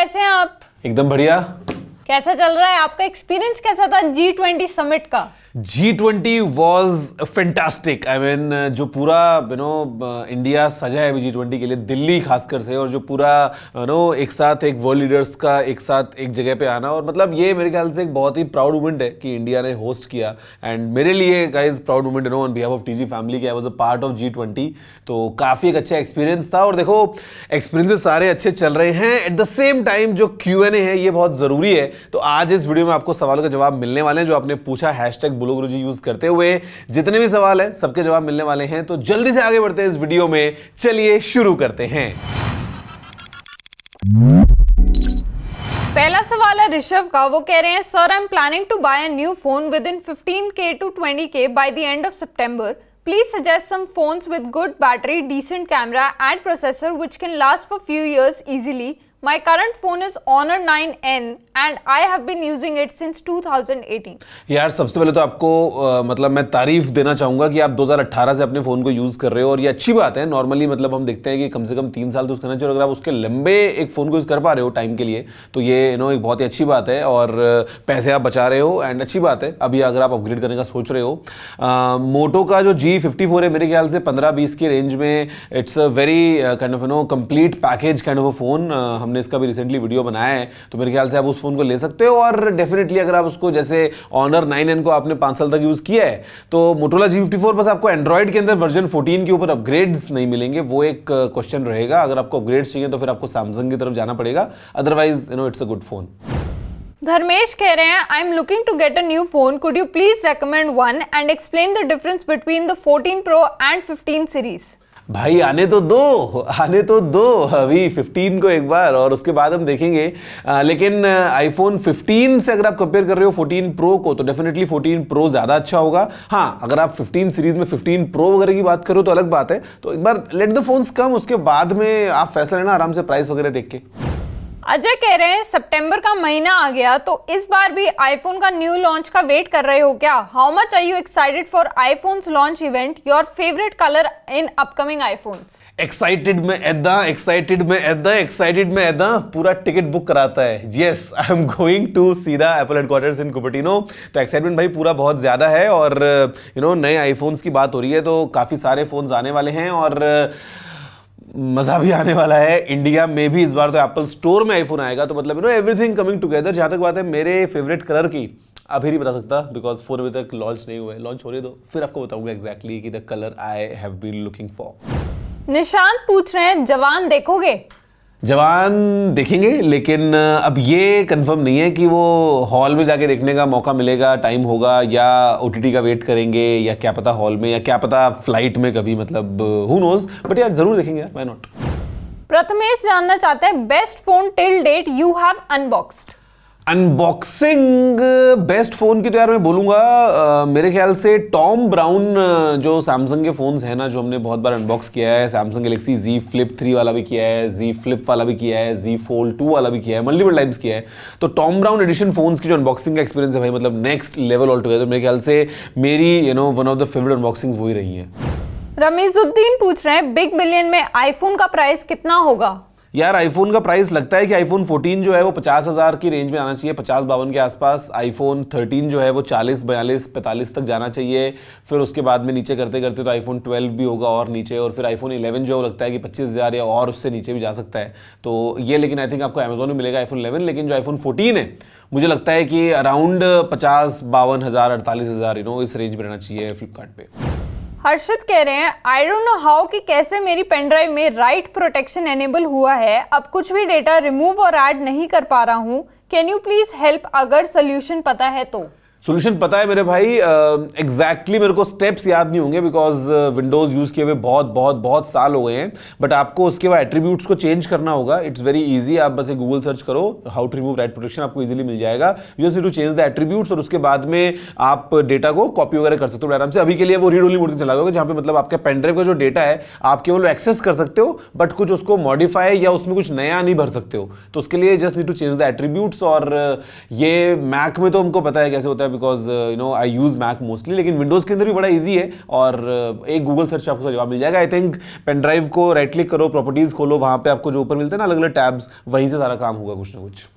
कैसे हैं आप? एकदम बढ़िया। कैसा चल रहा है आपका एक्सपीरियंस? कैसा था G20 समिट का? G20 was fantastic. I mean जो पूरा इंडिया सजा है G20 के लिए, दिल्ली खासकर से, और जो पूरा एक साथ एक वर्ल्ड लीडर्स का एक साथ एक जगह पे आना, और मतलब ये मेरे ख्याल से एक बहुत ही प्राउड मोमेंट है कि इंडिया ने होस्ट किया। एंड मेरे लिए guys proud moment on behalf of TG family कि I was a part of G20। तो काफ़ी एक अच्छा एक्सपीरियंस था। और देखो एक्सपीरियंसेस सारे अच्छे चल रहे हैं, एट द सेम टाइम जो Q&A है ये बहुत ज़रूरी है। तो आज इस वीडियो में आपको सवालों का जवाब मिलने वाले हैं जो आपने पूछा हैशटैग बोलो गुरुजी यूज करते हुए। जितने भी सवाल हैं सबके जवाब मिलने वाले हैं, तो जल्दी से आगे बढ़ते हैं इस वीडियो में। चलिए शुरू करते हैं। पहला सवाल है ऋषभ का। वो कह रहे हैं, sir I am planning to buy a new phone within 15K to 20K by the end of September. Please suggest some phones with good battery, decent camera and processor which can last for few years easily. My current phone is Honor 9N and I have been using it since 2018. यार सबसे पहले तो आपको मतलब मैं तारीफ देना चाहूंगा कि आप 2018 से अपने फ़ोन को यूज़ कर रहे हो, और ये अच्छी बात है। नॉर्मली मतलब हम देखते हैं कि कम से कम 3 साल तो करना चाहिए, और अगर आप उसके लंबे एक फ़ोन को यूज़ कर पा रहे हो टाइम के लिए, तो ये एक बहुत ही अच्छी बात है, और पैसे आप बचा रहे हो एंड अच्छी बात है। अभी अगर आप अपग्रेड करने का सोच रहे हो, मोटो का जो G54 है मेरे ख्याल से 15-20 की रेंज में, it's a very kind of complete package kind of a phone. हमने इसका भी रिसेंटली वीडियो बनाया है, तो मेरे ख्याल से आप उस फोन को ले सकते हो। और डेफिनेटली अगर आप उसको, जैसे Honor 9N को आपने 5 साल तक यूज किया है, तो Motorola G54, बस आपको एंड्रॉइड के अंदर वर्जन 14 के ऊपर अपग्रेड्स नहीं मिलेंगे। वो एक क्वेश्चन रहेगा। अगर आपको अपग्रेड्स चाहिए तो फिर आपको सैमसंग की तरफ जाना पड़ेगा, otherwise it's a good phone. Dharmesh कह रहे हैं, I am looking to get a new phone, could you please recommend one and explain the difference between the 14 Pro and 15 series. भाई आने तो दो अभी 15 को एक बार, और उसके बाद हम देखेंगे। लेकिन आईफोन 15 से अगर आप कंपेयर कर रहे हो 14 प्रो को, तो डेफिनेटली 14 प्रो ज़्यादा अच्छा होगा। हाँ, अगर आप 15 सीरीज में 15 प्रो वगैरह की बात करो तो अलग बात है। तो एक बार लेट द फोन्स कम, उसके बाद में आप फैसला लेना आराम से प्राइस वगैरह देख के। अजय कह रहे हैं, सितंबर का महीना आ गया तो इस बार भी आईफोन का न्यू लॉन्च का वेट कर रहे हो क्या? How much are you excited for iPhones launch event? Your favourite colour in upcoming iPhones? Excited में ऐदा पूरा टिकट बुक कराता है। Yes, I am going to see the Apple headquarters in Cupertino. तो एक्साइटमेंट भाई पूरा बहुत ज्यादा है, और नए आईफोन्स की बात हो रही है, तो काफी सारे फोन्स आने वाले हैं, और मजा भी आने वाला है। इंडिया में भी इस बार तो एप्पल स्टोर में आईफोन आएगा, तो मतलब एवरीथिंग कमिंग टुगेदर। जहां तक बात है मेरे फेवरेट कलर की, अभी नहीं बता सकता बिकॉज फोन अभी तक लॉन्च नहीं हुआ है। लॉन्च होने दो, फिर आपको बताऊंगा एग्जैक्टली कि the colour I have been looking for. Nishant पूछ रहे हैं, जवान देखोगे? जवान देखेंगे, लेकिन अब ये कंफर्म नहीं है कि वो हॉल में जाके देखने का मौका मिलेगा, टाइम होगा, या OTT का वेट करेंगे, या क्या पता हॉल में, या क्या पता फ्लाइट में कभी, मतलब हु नोज। बट यार जरूर देखेंगे यार, व्हाई नॉट। प्रथमेश जानना चाहते हैं, best phone till date you have unboxed. Unboxing best phone की तो यार मैं बोलूंगा मेरे ख्याल से टॉम ब्राउन, जो सैमसंग के फोन्स हैं ना, जो हमने बहुत बार अनबॉक्स किया है। सैमसंग गैलेक्सी Z Flip 3 वाला भी किया है, Z Flip वाला भी किया है, Z Fold 2 वाला भी किया है, मल्टीपल टाइम्स किया है। तो टॉम ब्राउन एडिशन फोन्स की जो अनबॉक्सिंग का एक्सपीरियंस है भाई, मतलब नेक्स्ट लेवल ऑल टुगेदर। मेरे ख्याल से मेरी one of the favourite unboxings वही रही है। रमीजुद्दीन पूछ रहे हैं, बिग बिलियन में आईफोन का प्राइस कितना होगा? यार आईफोन का प्राइस लगता है कि आईफोन 14 जो है वो 50,000 की रेंज में आना चाहिए, 50-52 के आसपास। आईफोन 13 जो है वो 40-42-45 तक जाना चाहिए। फिर उसके बाद में नीचे करते करते तो आईफोन 12 भी होगा और नीचे, और फिर आईफोन 11 जो लगता है कि 25,000 या और उससे नीचे भी जा सकता है। तो ये, लेकिन आई थिंक आपको अमेजोन में मिलेगा आईफोन 11। लेकिन जो आईफोन 14 है मुझे लगता है कि अराउंड 50-52,000 48,000 इस रेंज में रहना चाहिए फ्लिपकार्ट पे। हर्षित कह रहे हैं, आई डोंट नो हाउ कि कैसे मेरी पेन ड्राइव में राइट प्रोटेक्शन एनेबल हुआ है, अब कुछ भी डेटा रिमूव और ऐड नहीं कर पा रहा हूँ। Can you please help? अगर सोल्यूशन पता है तो। सोल्यूशन पता है मेरे भाई, एग्जैक्टली मेरे को स्टेप्स याद नहीं होंगे बिकॉज विंडोज यूज किए हुए बहुत साल हो गए हैं। बट आपको उसके बाद एट्रीब्यूट्स को चेंज करना होगा। इट्स वेरी इजी, आप बस एक गूगल सर्च करो how to remove write protection, आपको इजीली मिल जाएगा। You just need to change the attributes, और उसके बाद में आप डेटा को कॉपी वगैरह कर सकते हो आराम से। अभी के लिए वो रीड ओनली मोड चला गया, जहां पे मतलब आपके पेनड्राइव का जो डेटा है आप केवल एक्सेस कर सकते हो, बट कुछ उसको मॉडिफाई या उसमें कुछ नया नहीं भर सकते हो। तो उसके लिए just need to change the attributes. और ये मैक में तो हमको पता है कैसे होता है, because I use Mac mostly, लेकिन विंडोज़ के अंदर भी बड़ा ईजी है और एक गूगल सर्च पे आपको जवाब मिल जाएगा। आई थिंक पेन ड्राइव को राइट क्लिक करो, प्रॉपर्टीज़ खोलो, वहाँ पे आपको जो ऊपर मिलते हैं ना अलग अलग टैब्स, वहीं से सारा काम होगा कुछ ना कुछ।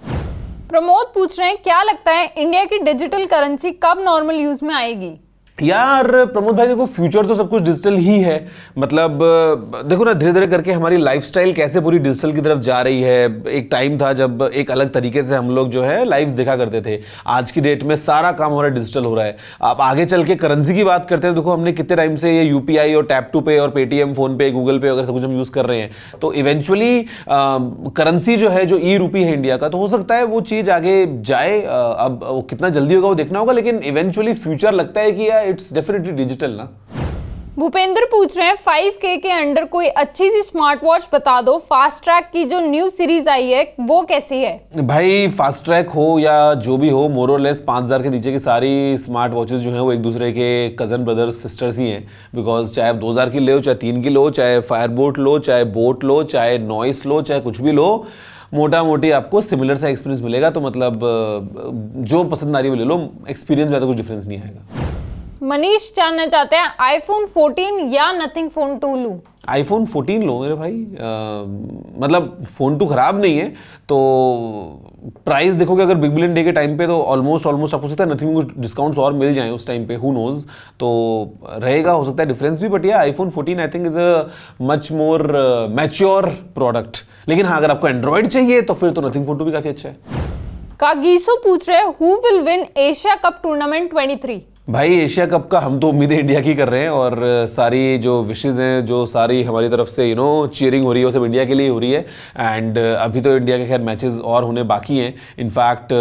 प्रमोद पूछ रहे हैं क्या लगता है इंडिया की डिजिटल करेंसी कब नॉर्मल यूज में आएगी? यार प्रमोद भाई देखो, फ्यूचर तो सब कुछ डिजिटल ही है। मतलब देखो ना, धीरे धीरे करके हमारी लाइफस्टाइल कैसे पूरी डिजिटल की तरफ जा रही है। एक टाइम था जब एक अलग तरीके से हम लोग जो है लाइव देखा करते थे, आज की डेट में सारा काम हमारा डिजिटल हो रहा है। आप आगे चल के करेंसी की बात करते हैं, देखो हमने कितने टाइम से ये यूपीआई और टैप टू पे और पेटीएम, फोन पे, गूगल पे वगैरह सब कुछ हम यूज़ कर रहे हैं। तो इवेंचुअली करेंसी जो है, जो ई रूपी है इंडिया का, तो हो सकता है वो चीज़ आगे जाए। अब वो कितना जल्दी होगा वो देखना होगा, लेकिन इवेंचुअली फ्यूचर लगता है कि इट्स डेफिनेटली डिजिटल ना। भूपेंद्र पूछ रहे हैं 5K के अंडर कोई अच्छी सी स्मार्ट वॉच बता दो। फास्ट ट्रैक की जो न्यू सीरीज आई है वो कैसी है? भाई फास्ट ट्रैक हो या जो भी हो, मोर और लेस 5000 के नीचे की सारी स्मार्ट वॉचेस जो हैं वो एक दूसरे के कजन ब्रदर्स सिस्टर्स ही हैं। बिकॉज चाहे आप 2000 की लो, चाहे 3 की लो, चाहे फायरबोट लो, चाहे बोट लो, चाहे नॉइस लो, चाहे कुछ भी लो, मोटा मोटी आपको सिमिलर सा एक्सपीरियंस मिलेगा। तो मतलब जो पसंद आ रही है वो ले लो, एक्सपीरियंस में तो कुछ डिफरेंस नहीं आएगा। मनीष जानना चाहते हैं आईफोन 14 या नथिंग फोन 2 लूं? आईफोन 14 लो मेरे भाई। मतलब फ़ोन तो ख़राब नहीं है, तो प्राइस देखोगे अगर बिग बिलियन डे के टाइम पे तो ऑलमोस्ट आपको सकता है नथिंग कुछ डिस्काउंट्स और मिल जाएं उस टाइम पे, हु नोज। तो रहेगा हो सकता है डिफरेंस भी, बट या iPhone 14 I think is a much more mature product. लेकिन हाँ, अगर आपको एंड्रॉयड चाहिए तो फिर तो नथिंग फोन 2 भी काफ़ी अच्छा है। कागीसो पूछ रहे हैं who will win Asia cup tournament 23? भाई एशिया कप का हम तो उम्मीद इंडिया की कर रहे हैं, और सारी जो विशेज़ हैं, जो सारी हमारी तरफ से चीयरिंग हो रही है वो सब इंडिया के लिए हो रही है। एंड अभी तो इंडिया के खैर मैचेस और होने बाकी हैं। इनफैक्ट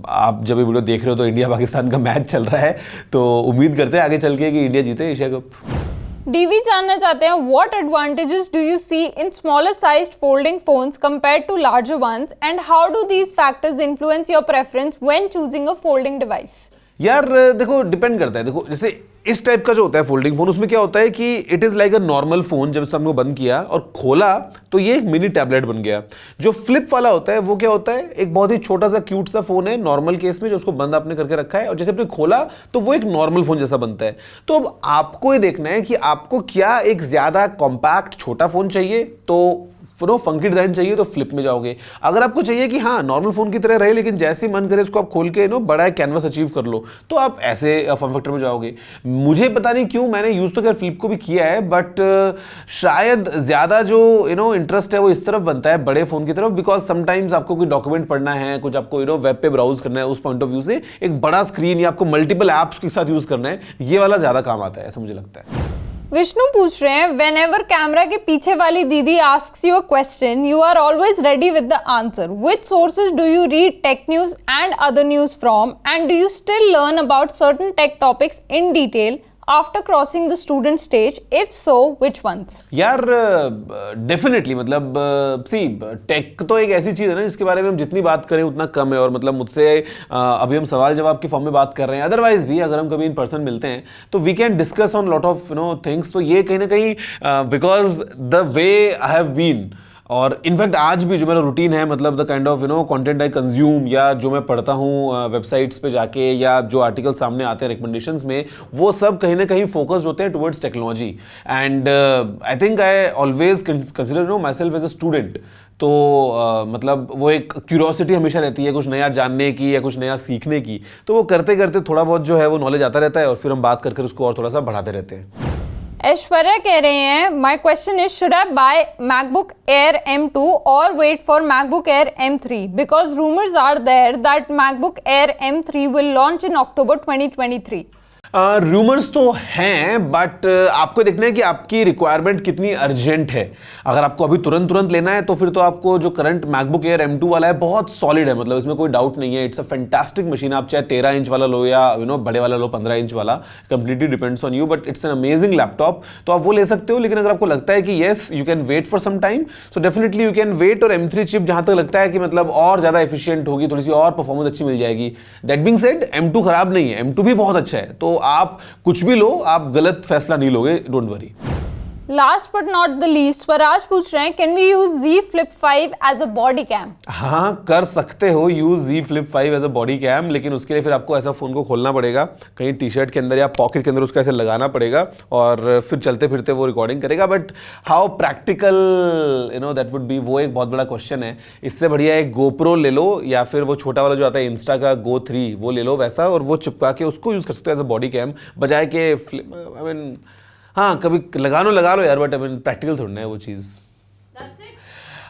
आप जब ये वीडियो देख रहे हो तो इंडिया पाकिस्तान का मैच चल रहा है, तो उम्मीद करते हैं आगे चल के कि इंडिया जीते एशिया कप। डीवी जानना चाहते हैं what advantages do you see in smaller sized folding phones compared to larger ones and how do these factors influence your preference when choosing a folding device? यार देखो, depend करता है। देखो जैसे इस टाइप का जो होता है फोल्डिंग फोन, उसमें क्या होता है कि it is like a normal phone. जब हमने बंद किया और खोला तो ये एक मिनी टैबलेट बन गया। जो फ्लिप वाला होता है वो क्या होता है, एक बहुत ही छोटा सा क्यूट सा फोन है नॉर्मल केस में, जो उसको बंद आपने करके रखा है, और जैसे आपने खोला तो वो एक नॉर्मल फोन जैसा बनता है। तो अब आपको ये देखना है कि आपको क्या एक ज्यादा कॉम्पैक्ट छोटा फोन चाहिए, तो फंकी डिजाइन चाहिए तो फ्लिप में जाओगे। अगर आपको चाहिए कि हाँ नॉर्मल फोन की तरह रहे लेकिन जैसे ही मन करे इसको आप खोल के बड़ा कैनवस अचीव कर लो, तो आप ऐसे फॉर्म फैक्टर में जाओगे। मुझे पता नहीं क्यों, मैंने यूज तो खैर फ्लिप को भी किया है, बट शायद ज्यादा जो इंटरेस्ट है वो इस तरफ बनता है, बड़े फोन की तरफ। बिकॉज समटाइम्स आपको कोई डॉक्यूमेंट पढ़ना है, कुछ आपको वेब पे ब्राउज करना है, उस पॉइंट ऑफ व्यू से एक बड़ा स्क्रीन या आपको मल्टीपल एप्स के साथ यूज करना है, ये वाला ज्यादा काम आता है, ऐसा मुझे लगता है। विष्णु पूछ रहे हैं व्हेनेवर कैमरा के पीछे वाली दीदी asks you a question you are always ready with the answer. Which sources do you read tech news and other news from and do you still learn about certain tech topics in detail after crossing the student stage? If so which ones? यार definitely, मतलब see take तो एक ऐसी चीज़ है ना जिसके बारे में हम जितनी बात करें उतना कम है। और मतलब मुझसे अभी हम सवाल जवाब के फॉर्म में बात कर रहे हैं, अदरवाइज भी अगर हम कभी इन पर्सन मिलते हैं तो we can discuss on lot of things. तो ये कहीं ना कहीं because the way I have been, और इनफैक्ट आज भी जो मेरा रूटीन है, मतलब the kind of content I consume, या जो मैं पढ़ता हूँ वेबसाइट्स पे जाके, या जो आर्टिकल सामने आते हैं रिकमेंडेशंस में, वो सब कहीं ना कहीं फोकस्ड होते हैं towards technology. And I think I always consider myself as a student. तो मतलब वो एक क्यूरियोसिटी हमेशा रहती है कुछ नया जानने की या कुछ नया सीखने की। तो वो करते करते थोड़ा बहुत जो है वो नॉलेज आता रहता है, और फिर हम बात करके उसको और थोड़ा सा बढ़ाते रहते हैं। ऐश्वर्या कह रहे हैं my question is should I buy MacBook Air M2 और wait for MacBook Air M3 because rumours are there that MacBook Air M3 will launch in October 2023। Rumours तो हैं, बट आपको देखना है कि आपकी रिक्वायरमेंट कितनी अर्जेंट है। अगर आपको अभी तुरंत लेना है तो फिर तो आपको जो करंट मैकबुक एयर M2 वाला है बहुत सॉलिड है, मतलब इसमें कोई डाउट नहीं है। It's a fantastic machine. आप चाहे 13 इंच वाला लो या बड़े वाला लो 15 इंच वाला, completely depends on you, but it's an amazing laptop. तो आप वो ले सकते हो। लेकिन अगर आपको लगता है कि yes you can wait for some time, so definitely you can wait. और M3 चिप जहां तक लगता है कि मतलब और ज्यादा एफिशिएंट होगी, थोड़ी सी और परफॉर्मेंस अच्छी मिल जाएगी। दैट बीइंग सेड, M2 खराब नहीं है, M2 भी बहुत अच्छा है। तो आप कुछ भी लो, आप गलत फैसला नहीं लोगे, don't worry. Last but not the least, Swaraj पूछ रहे हैं can we use Z Flip 5 as a body cam? हाँ, कर सकते हो use Z Flip 5 as a body cam, लेकिन उसके लिए फिर आपको ऐसा फोन को खोलना पड़ेगा, कहीं टी शर्ट के अंदर या पॉकेट के अंदर उसको ऐसे लगाना पड़ेगा और फिर चलते फिरते वो रिकॉर्डिंग करेगा। But how practical that would be, वो एक बहुत बड़ा क्वेश्चन है। इससे बढ़िया एक GoPro ले लो या फिर वो छोटा वाला जो आता है इंस्टा का Go 3 वो ले लो वैसा, और वो चिपका के उसको यूज कर सकते हो एज अ बॉडी कैम, बजाय के आई मीन हाँ कभी लगा लो यार, बट आई मीन प्रैक्टिकल थोड़ा है वो चीज़।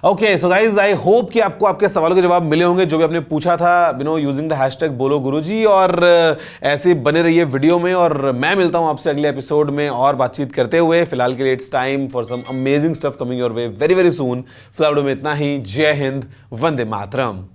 Okay so guys, I hope कि आपको आपके सवालों के जवाब मिले होंगे जो भी आपने पूछा था यूजिंग द हैशटैग बोलो गुरुजी, और ऐसे बने रहिए वीडियो में, और मैं मिलता हूं आपसे अगले एपिसोड में और बातचीत करते हुए। फिलहाल के लिए it's time for some amazing stuff coming your way very very soon. फिलहाल में इतना ही। जय हिंद, वंदे मातरम।